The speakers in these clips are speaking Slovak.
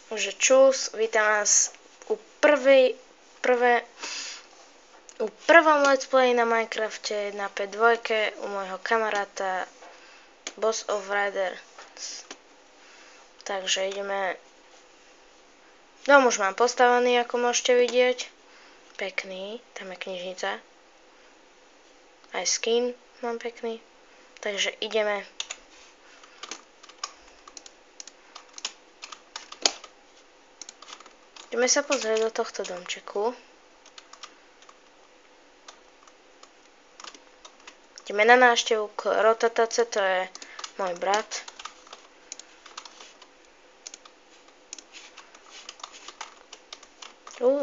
Takže čus, vítam vás u prvom let's play na Minecrafte na P2 u môjho kamaráta Boss of Riders. Takže ideme. Dom už mám postavený, ako môžete vidieť. Pekný, tam je knižnica. Aj skin mám pekný. Takže ideme. Ideme sa pozrieť do tohto domčeku. Ideme na návštevu k Rotatace, to je môj brat.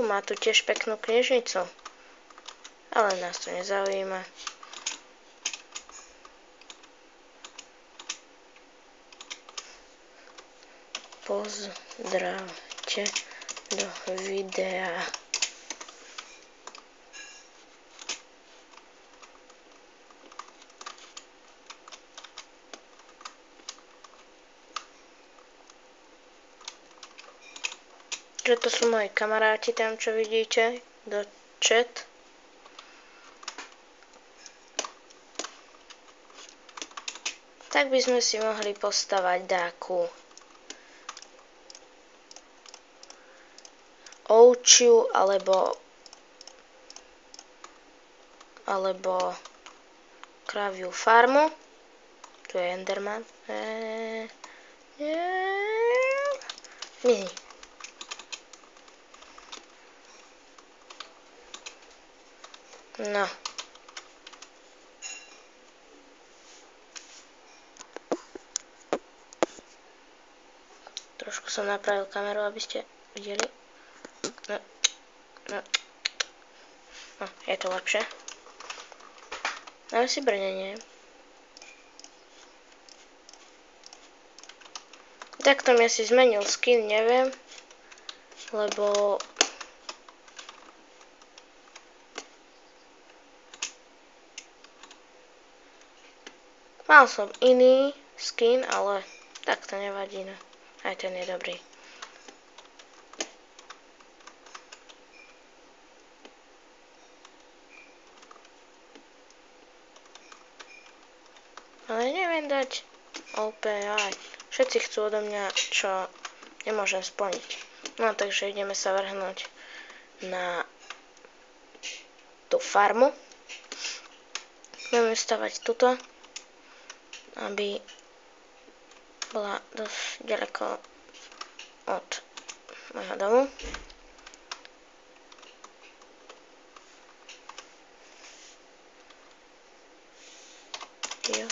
Má tu tiež peknú knižnicu. Ale nás to nezaujíma. Pozdravte do videa. Že to sú moji kamaráti tam, čo vidíte, do chat. Tak by sme si mohli postavať dáku ovčiu alebo kraviu farmu. Tu je Enderman. No. Trošku som napravil kameru, aby ste videli. No, je to lepšie. Dáme si brnenie. Takto mi asi zmenil skin, neviem. Lebo mal som iný skin, ale tak to nevadí, no. Aj ten je dobrý. Ale neviem dať OPI. Všetci chcú odo mňa, čo nemôžem splniť. No, takže ideme sa vrhnúť na tú farmu. Budeme stavať tuto, aby bola dosť ďaleko od môjho domu. Jo.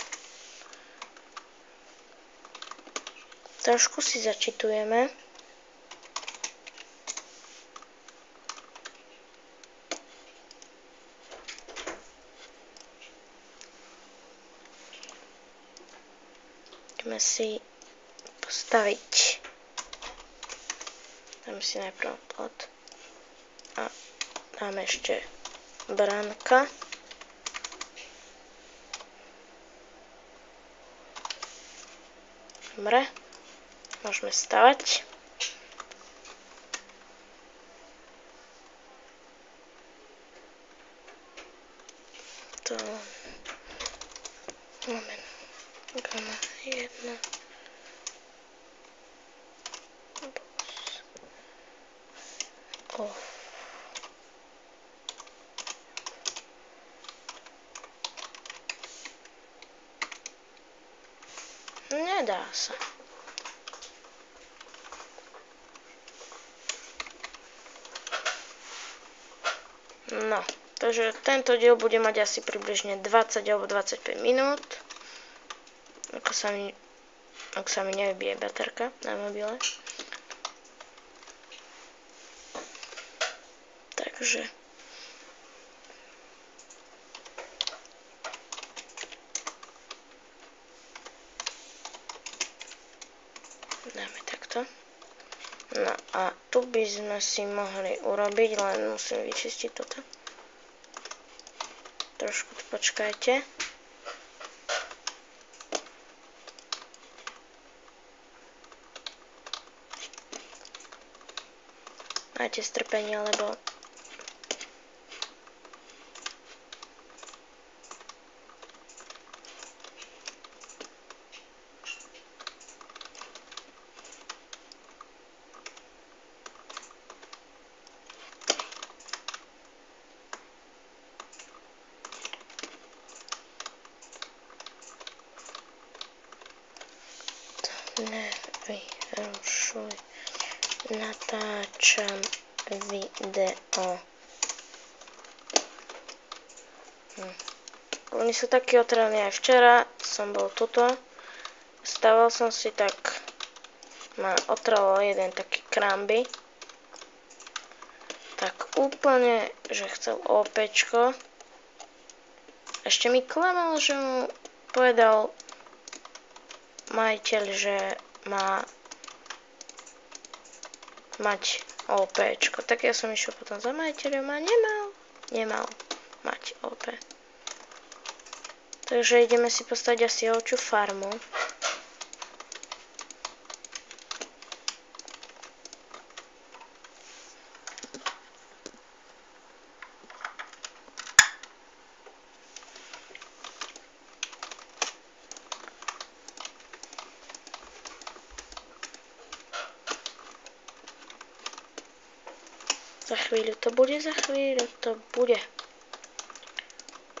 Trošku si začitujeme. Ideme si postaviť. Dáme si najprv plot. A dáme ešte bránka. Dobre. Môžeme stavať. To moment. Gama 1. Off. Nedá sa. No, takže tento diel bude mať asi približne 20 alebo 25 minút. Ak sa mi nevybije baterka na mobile. Takže dáme takto. No a tu by sme si mohli urobiť, len musím vyčistiť toto. Trošku tu počkajte. Majte strpenie, lebo nevyrušuj. Natáčam video. Oni sú takí otrelní. Aj včera som bol tuto. Stával som si, tak ma otrelo jeden taký kramby. Tak úplne, že chcel OPčko. Ešte mi klamal, že mu povedal majiteľ, že má mať OPčko. Tak ja som išiel potom za majiteľom a nemal mať OP. Takže ideme si postaviť asi ovčiu farmu. Za chvíľu to bude.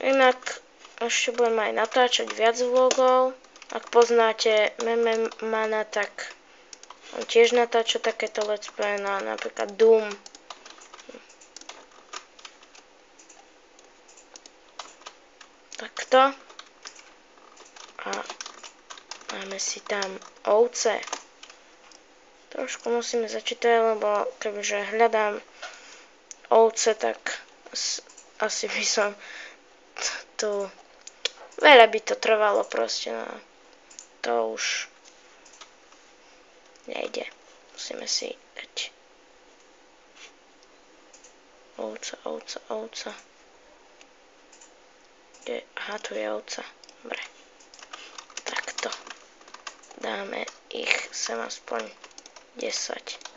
Inak ešte budem aj natáčať viac vlogov. Ak poznáte Mememana, tak on tiež natáča takéto let's play na napríklad Doom. Takto. A máme si tam ovce. Trošku musíme začítať, lebo kebyže hľadám ovce, tak asi by som tu veľa by to trvalo proste, no to už nejde. Musíme si dať ovca. Aha, tu je ovca. Dobre. Takto. Dáme ich sem aspoň 10.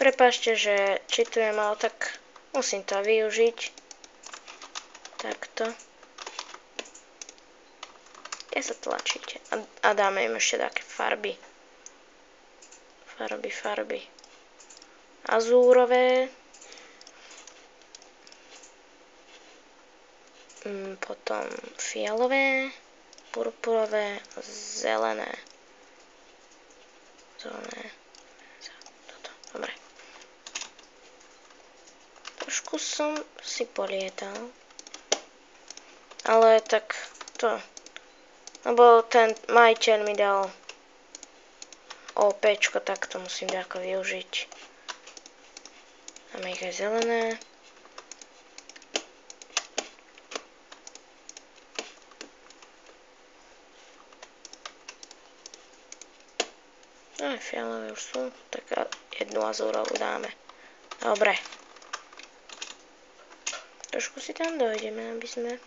Prepáčte, že čitujem, ale tak musím to využiť. Takto. Kde sa tlačíte? A dáme im ešte také farby. Farby. Azúrové. Potom fialové, purpurové, zelené. Dobre. Trošku som si polietal. Ale tak to. Lebo ten majiteľ mi dal OPčko, tak to musím nejako využiť. Máme ich aj zelené. Aj fialové už sú, tak jednu azúrovú dáme. Dobre. Trošku si tam dojdeme, aby sme...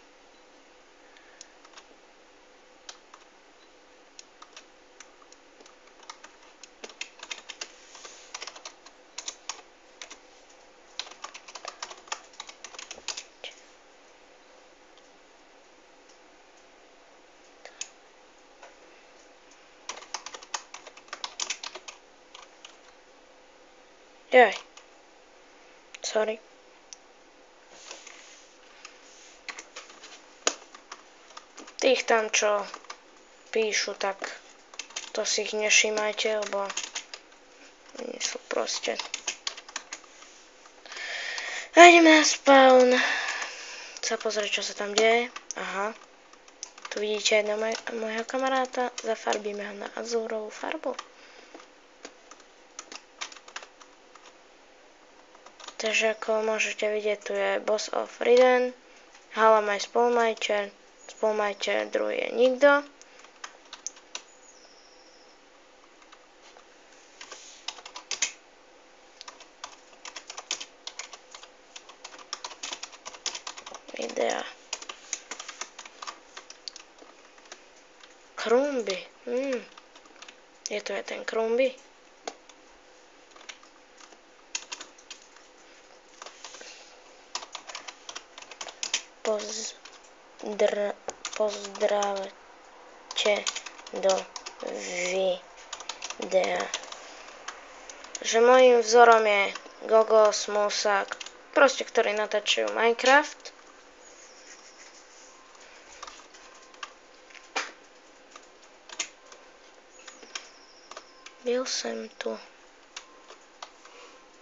Jaj. Sorry. Tých tam, čo píšu, tak to si ich nevšímajte, lebo oni sú proste. A ideme na spawn. Chcem pozrieť, čo sa tam deje. Aha. Tu vidíte jedného môjho kamaráta. Zafarbíme ho na azúrovú farbu. Takže ako môžete vidieť, tu je Boss of Riden, Hallam aj spolumajiteľ, druhý je nikto. Videa. Krumby. Je to aj ten Krumby. Pozdravte do videa. Že môjim vzorom je Gogo, Smusák, proste ktorí natáčajú Minecraft. Byl som tu.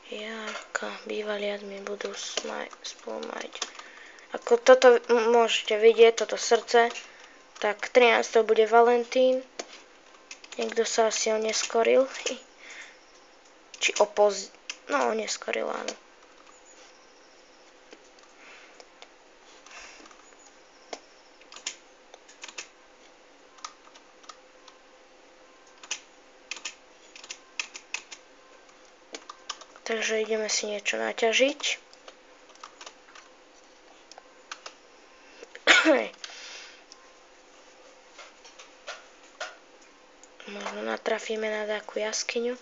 Jarka, bývalí admin budú spolu mať. Ako toto môžete vidieť, toto srdce, tak 13. bude Valentín. Niekto sa asi oneskoril. Či no oneskoril, áno. Takže ideme si niečo naťažiť. Možno natrafíme na takú jaskyňu.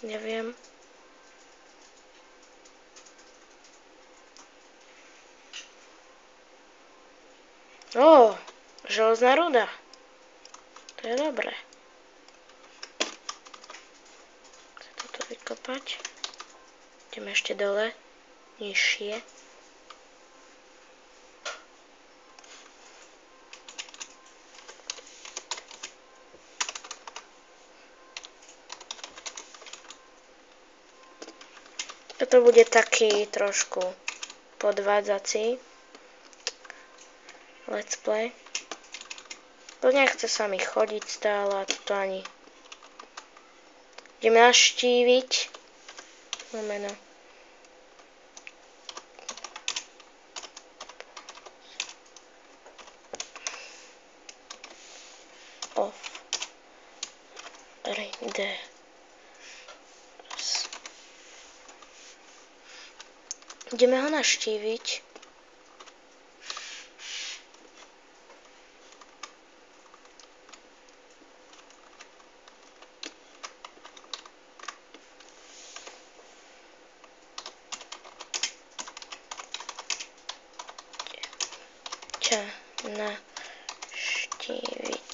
Neviem. Železná ruda. To je dobré. Chcem toto vykopať. Ideme ešte dole, nižšie. Toto bude taký trošku podvádzací let's play. To nechce sa mi chodiť stále, a to ani. Ideme naštíviť. Znamená. Off. Ideme ho naštíviť. Naštíviť.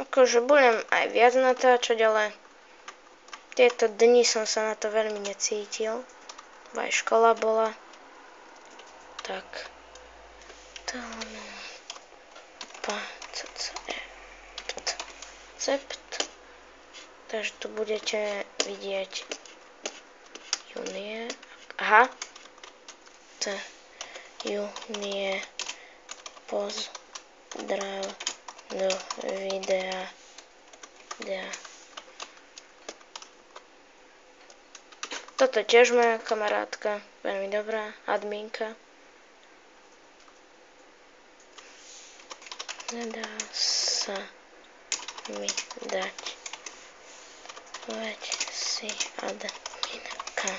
Akože budem aj viac natáčať, ale tieto dni som sa na to veľmi necítil. Aj škola bola. Tak. Takže tu budete vidieť Junie. Aha. Junie. Pozdrav do videa. Toto je tiež moja kamarátka. Veľmi dobrá. Adminka. Nedá sa mi dať. Veď si adminka.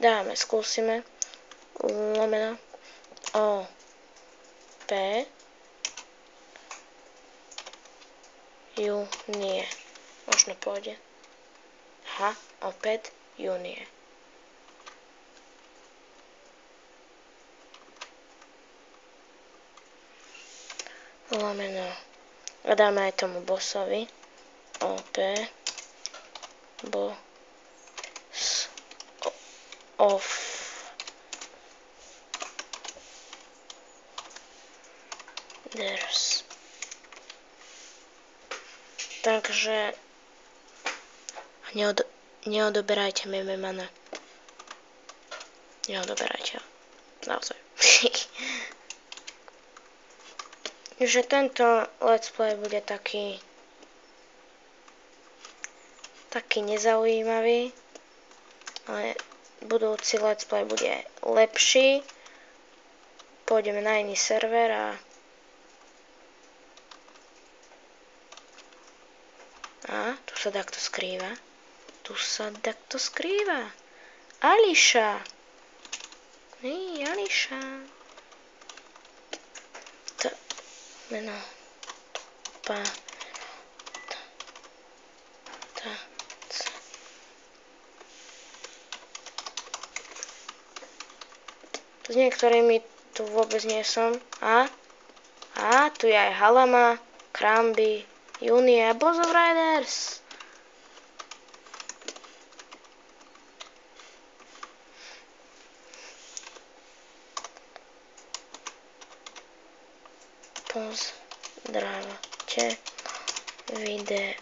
Dáme, skúsime. Lomeno O P Junie. Možno pôjde. Aha, opäť Junie. Lomeno. A dáme aj tomu bossovi. OP boss of theirs. Takže neodoberajte mi memana. Neodoberajte. Naozaj. Že tento let's play bude taký taký nezaujímavý, ale budúci let's play bude lepší. Pôjdeme na iný server a tu sa takto skrýva. Ališa. Hej, Ališa. Meno. S niektorými tu vôbec nie som. A tu je aj Halama, Kramby, Junia, Boss of Riders. Pozdravte videa.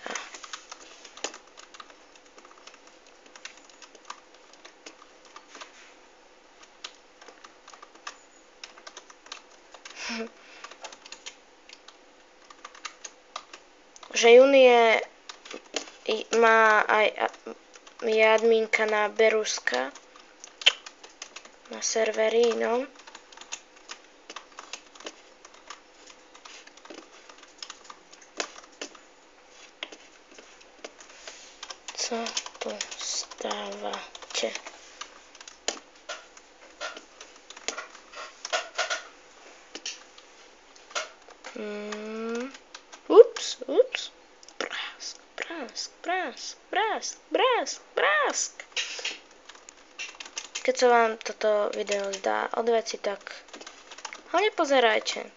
Že Junie má aj je adminka na Beruska na serveri inom. Co tu stávate? Ups. Prask. Keď sa vám toto video zdá od veci, tak ho nepozerajte.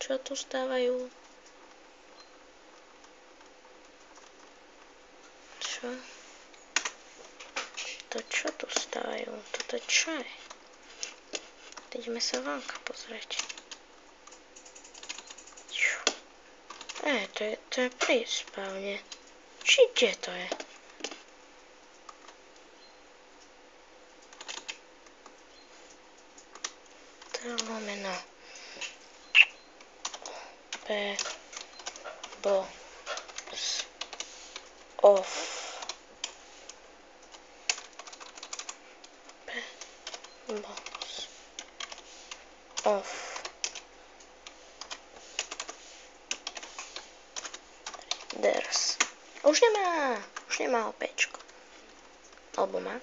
Čo tu stávajú? Čo? Čo tu stávajú? Toto čo je? Ideme sa vonka pozrieť. To je príspavne. Či kde to je? To je lomeno. Off. Ders. Už nemá opečko. Alebo má?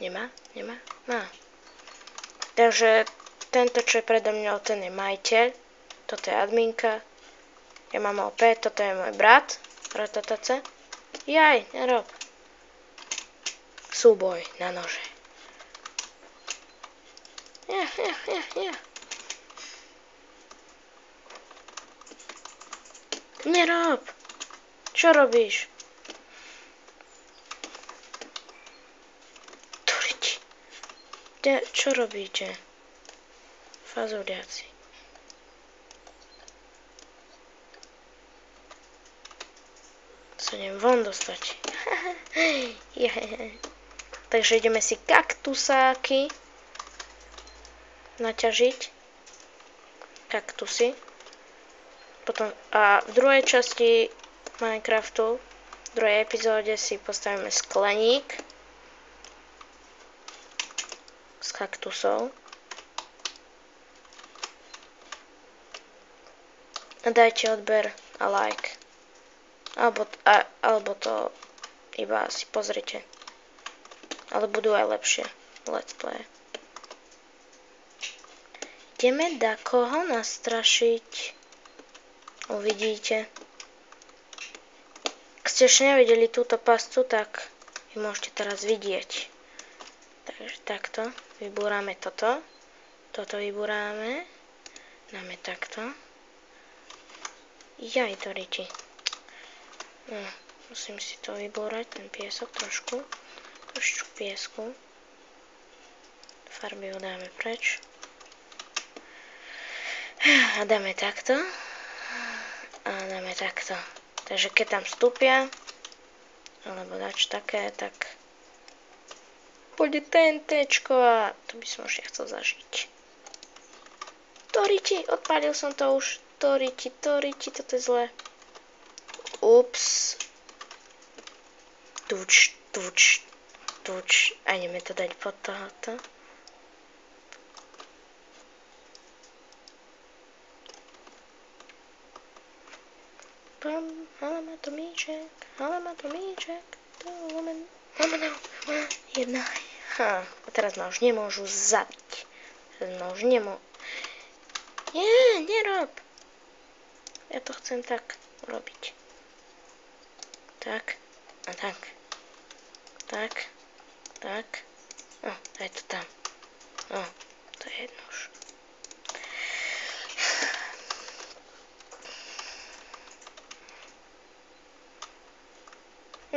Nemá? Má. Takže tento, čo je predo mňou, ten je majiteľ. Toto je adminka. Ja mám OP, toto je môj brat. Ratatace. Jaj, nerob. Súboj na nože. Ja. Nerob. Čo robíš? Turiti. Čo robíte? Fazuliaci. Sa idem von dostať. Takže ideme si kaktusáky naťažiť. Kaktusy. Potom, a v druhej časti Minecraftu, v druhej epizóde si postavíme skleník z kaktusov. A dajte odber a like. Alebo to iba si pozrite. Ale budú aj lepšie let's play. Ideme dakoho nastrašiť. Uvidíte. Ak ste ešte nevideli túto pascu, tak ju môžete teraz vidieť. Takže takto. Vybúrame toto. Toto vybúrame. Dáme takto. Jaj, Doriti. No, musím si to vybúrať, ten piesok trošku. Trošku piesku. Farby ho dáme preč. A dáme takto. A dáme takto. Takže keď tam vstúpia, alebo dač také, tak pôjde TNTčko a to by som už nechcel zažiť. Toriti, odpálil som to už. Toriti, toto je zlé. Ups. Tuč. A ideme to dať pod tohoto. Ale má to míček. Jedna. A teraz ma už nemôžu zabiť. Nie, nerob. Ja to chcem tak urobiť. Tak. A tak. No, daj to tam. No, to je jedno už.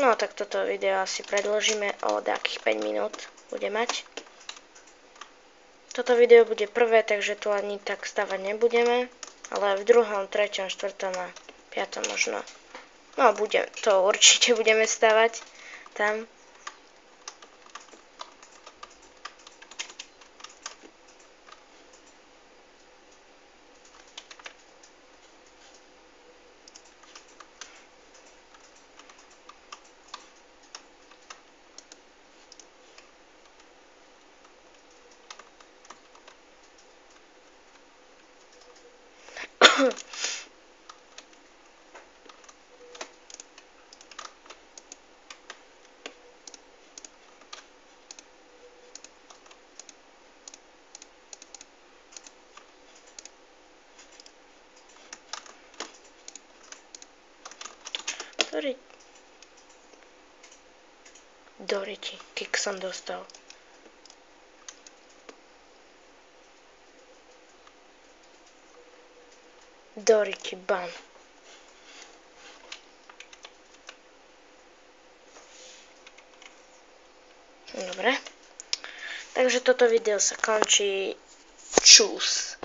No, tak toto video asi predložíme o nejakých 5 minút bude mať. Toto video bude prvé, takže tu ani tak stavať nebudeme, ale v 2., 3., 4. a 5. možno. No, to určite budeme stavať tam. Doriti, kick som dostal. Doriti, bam. Dobre. Takže toto video sa končí. Čus.